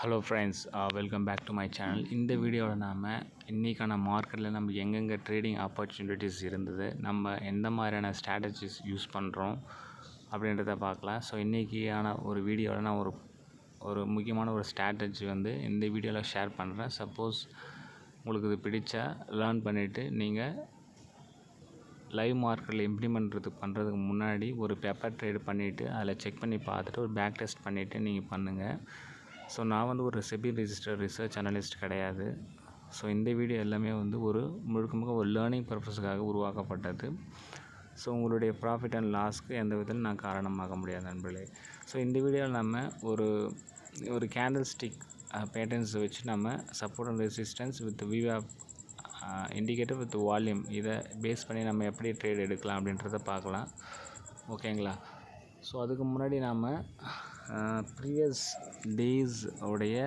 Hello friends, welcome back to my channel. இந்த வீடியோவில் நாம் இன்றைக்கான மார்க்கெட்டில் நம்ம எங்கெங்கே ட்ரேடிங் ஆப்பர்ச்சுனிட்டிஸ் இருந்தது, நம்ம எந்த மாதிரியான ஸ்ட்ராட்டஜிஸ் யூஸ் பண்ணுறோம் அப்படின்றத பார்க்கலாம். ஸோ இன்றைக்கியான ஒரு வீடியோவில் நான் ஒரு முக்கியமான ஒரு ஸ்ட்ராட்டஜி இந்த வீடியோவில் ஷேர் பண்ணுறேன். சப்போஸ் உங்களுக்கு இது பிடிச்சா லேர்ன் பண்ணிவிட்டு நீங்கள் லைவ் மார்க்கெட்டில் இம்ப்ளிமெண்ட் பண்ணுறதுக்கு முன்னாடி ஒரு பேப்பர் ட்ரேட் பண்ணிவிட்டு அதில் செக் பண்ணி பார்த்துட்டு ஒரு பேக் டெஸ்ட் பண்ணிவிட்டு நீங்கள் பண்ணுங்கள். ஸோ நான் ஒரு செபி ரிஜிஸ்டர்ட் ரிசர்ச் அனலிஸ்ட் கிடையாது. ஸோ இந்த வீடியோ எல்லாமே ஒரு முழுக்க ஒரு லேர்னிங் பர்பஸுக்காக உருவாக்கப்பட்டது. ஸோ உங்களுடைய ப்ராஃபிட் அண்ட் லாஸ்க்கு எந்த விதத்திலும் நான் காரணமாக முடியாது நண்பர்களே. ஸோ இந்த வீடியோவில் நம்ம ஒரு கேண்டில் ஸ்டிக் பேட்டர்ன்ஸ் வச்சு நம்ம சப்போர்ட் அண்ட் ரெசிஸ்டன்ஸ் வித் விவாப் இண்டிகேட்டர் வித் வால்யூம் இதை பேஸ் பண்ணி நம்ம எப்படி ட்ரேட் எடுக்கலாம் அப்படின்றத பார்க்கலாம். ஓகேங்களா? ஸோ அதுக்கு முன்னாடி நாம் ப்ரீவியஸ் டேஸ் உடைய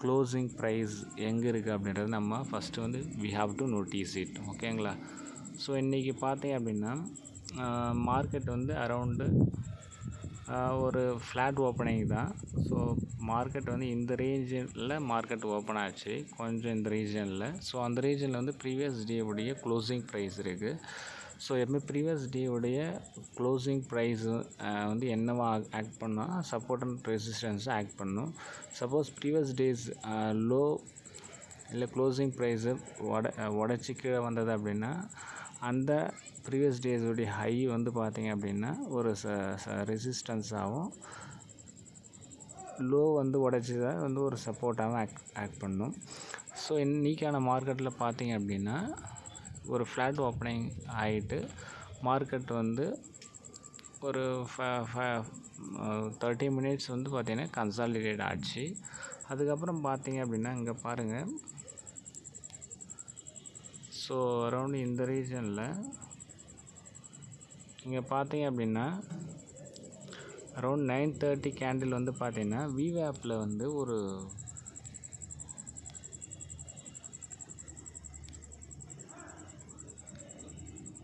க்ளோசிங் ப்ரைஸ் எங்கே இருக்குது அப்படின்றது நம்ம first we have to notice it. ஓகேங்களா? ஸோ இன்றைக்கி பார்த்தீங்க அப்படின்னா மார்க்கெட் அரவுண்டு ஒரு ஃப்ளாட் ஓப்பனிங் தான். ஸோ மார்க்கெட் இந்த ரீஜனில் மார்க்கெட் ஓப்பன் ஆச்சு, கொஞ்சம் இந்த ரீஜனில். ஸோ அந்த ரீஜனில் ப்ரீவியஸ் டே உடைய க்ளோசிங் ப்ரைஸ் இருக்குது. ஸோ எப்பவுமே ப்ரீவியஸ் டே உடைய க்ளோசிங் ப்ரைஸு என்னவா ஆக்ட் பண்ணால் சப்போர்ட் அண்ட் ரெசிஸ்டன்ஸை ஆக்ட் பண்ணும். சப்போஸ் ப்ரீவியஸ் டேஸ் லோ இல்லை க்ளோசிங் ப்ரைஸு உடச்சி கீழே வந்தது அப்படின்னா அந்த ப்ரீவியஸ் டேஸுடைய ஹை பார்த்திங்க அப்படின்னா ஒரு ரெசிஸ்டன்ஸாகவும், லோ உடச்சதாக ஒரு சப்போர்ட்டாகவும் ஆக்ட் பண்ணும். ஸோ இன்றைக்கான மார்க்கெட்டில் பார்த்திங்க அப்படின்னா ஒரு ஃப்ளாட் ஓப்பனிங் ஆகிட்டு மார்க்கெட் ஒரு 30 மினிட்ஸ் பார்த்திங்கன்னா கன்சாலிடேட் ஆச்சு. அதுக்கப்புறம் பார்த்திங்க அப்படின்னா இங்கே பாருங்கள். ஸோ அரௌண்ட் இந்த ரீஜனில் இங்கே பார்த்திங்க அப்படின்னா அரௌண்ட் 9:30 கேண்டில் பார்த்திங்கன்னா விவேப்பில் ஒரு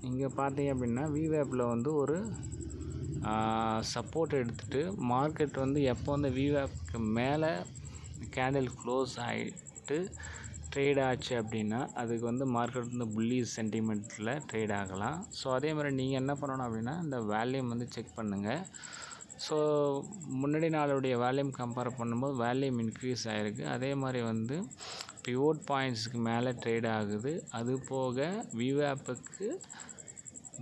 இங்கே பார்த்தீங்க அப்படின்னா விவேப்பில் ஒரு சப்போர்ட் எடுத்துகிட்டு மார்க்கெட் எப்போ விவேப்புக்கு மேலே கேண்டில் க்ளோஸ் ஆகிட்டு ட்ரேட் ஆச்சு அப்படின்னா அதுக்கு மார்க்கெட் புல்லிஷ் சென்டிமெண்ட்டில் ட்ரேட் ஆகலாம். ஸோ அதே மாதிரி நீங்கள் என்ன பண்ணணும் அப்படின்னா இந்த வேல்யூம் செக் பண்ணுங்கள். ஸோ முன்னாடி நாளுடைய வேல்யூம் கம்பேர் பண்ணும்போது வேல்யூம் இன்க்ரீஸ் ஆகிருக்கு. அதே மாதிரி பிவோட் பாயிண்ட்ஸுக்கு மேலே ட்ரேட் ஆகுது. அது போக விவேப்புக்கு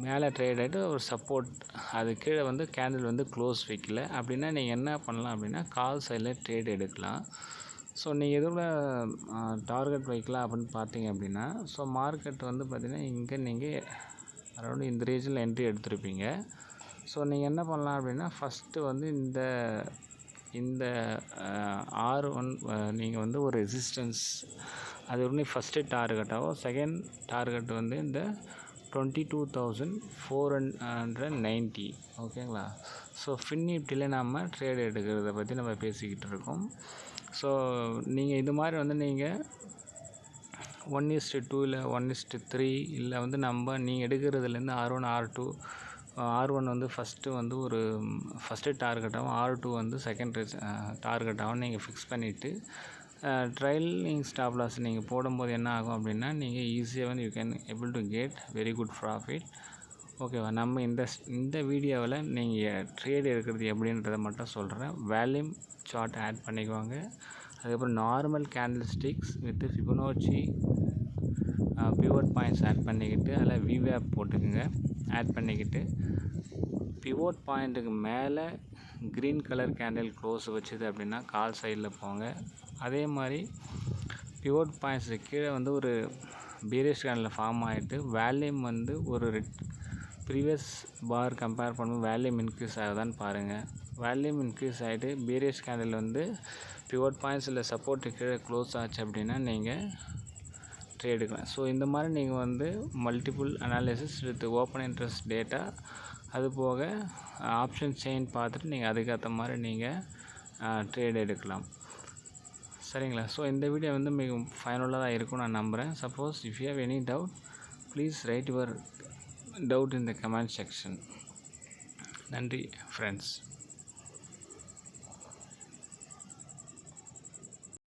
மேலே ட்ரேட் ஆகிட்டு ஒரு சப்போர்ட் அது கீழே கேண்டில் க்ளோஸ் வைக்கல அப்படின்னா நீங்கள் என்ன பண்ணலாம் அப்படின்னா கால் சைடில் ட்ரேட் எடுக்கலாம். ஸோ நீங்கள் எதில் டார்கெட் வைக்கலாம் அப்படின்னு பார்த்தீங்க அப்படின்னா ஸோ மார்க்கெட் பார்த்திங்கன்னா இங்கே நீங்கள் அரௌண்ட் இந்த ரீஜனில் என்ட்ரி எடுத்திருப்பீங்க. ஸோ நீங்கள் என்ன பண்ணலாம் அப்படின்னா ஃபஸ்ட்டு இந்த R1 நீங்கள் ஒரு ரெசிஸ்டன்ஸ் அது ஃபஸ்ட்டு டார்கெட்டாகவும், செகண்ட் டார்கெட் இந்த 22,490. ஓகேங்களா? ஸோ ஃபின்னிஃப்டியில் நம்ம ட்ரேட் எடுக்கிறத பற்றி நம்ம பேசிக்கிட்டு இருக்கோம். ஸோ நீங்கள் இது மாதிரி நீங்கள் 1:2 இல்லை 1:3 இல்லை நீங்கள் எடுக்கிறதுலேருந்து R1 R1 ஃபஸ்ட்டு ஒரு ஃபஸ்ட்டு டார்கெட்டாகவும், R2 செகண்ட் டார்கெட்டாகவும் நீங்கள் ஃபிக்ஸ் பண்ணிவிட்டு ட்ரைலிங் ஸ்டாப் லாஸ் நீங்கள் போடும்போது என்ன ஆகும் அப்படின்னா நீங்கள் ஈஸியாக you can able to get very good profit. ஓகேவா? நம்ம இந்த வீடியோவில் நீங்கள் ட்ரேட் எடுக்கிறது எப்படின்றத மட்டும் சொல்கிறேன். வேல்யூம் சார்ட் ஆட் பண்ணிக்குவாங்க. அதுக்கப்புறம் normal candlesticks with Fibonacci pivot points add பண்ணிக்கிட்டு அதில் விவேப் போட்டுக்குங்க. ஆட் பண்ணிக்கிட்டு பிவோட் பாயிண்ட்டுக்கு மேலே க்ரீன் கலர் கேண்டில் க்ளோஸ் வச்சுது அப்படின்னா கால் சைடில் போங்க. அதே மாதிரி பிவோட் பாயிண்ட்ஸு கீழே ஒரு பீரிஷ் கேண்டில் ஃபார்ம் ஆகிட்டு வேல்யூம் ஒரு ப்ரீவியஸ் பார் கம்பேர் பண்ணும்போது வேல்யூம் இன்க்ரீஸ் ஆகுதான்னு பாருங்கள். வேல்யூம் இன்க்ரீஸ் ஆகிட்டு பீரிஷ் கேண்டில் பிவோட் பாயிண்ட்ஸில் சப்போர்ட்டு கீழே க்ளோஸ் ஆச்சு அப்படின்னா நீங்கள் ட்ரேட் எடுக்கலாம். ஸோ இந்த மாதிரி நீங்கள் multiple analysis with open interest data, அது போக ஆப்ஷன் செயின் பார்த்துட்டு நீங்கள் அதுக்கேற்ற மாதிரி நீங்கள் ட்ரேட் எடுக்கலாம். சரிங்களா? ஸோ இந்த வீடியோ மிக ஃபைனலாக தான் இருக்கும் நான் நம்புகிறேன். Suppose if you have any doubt please write your doubt in the comment section. நன்றி ஃப்ரெண்ட்ஸ்.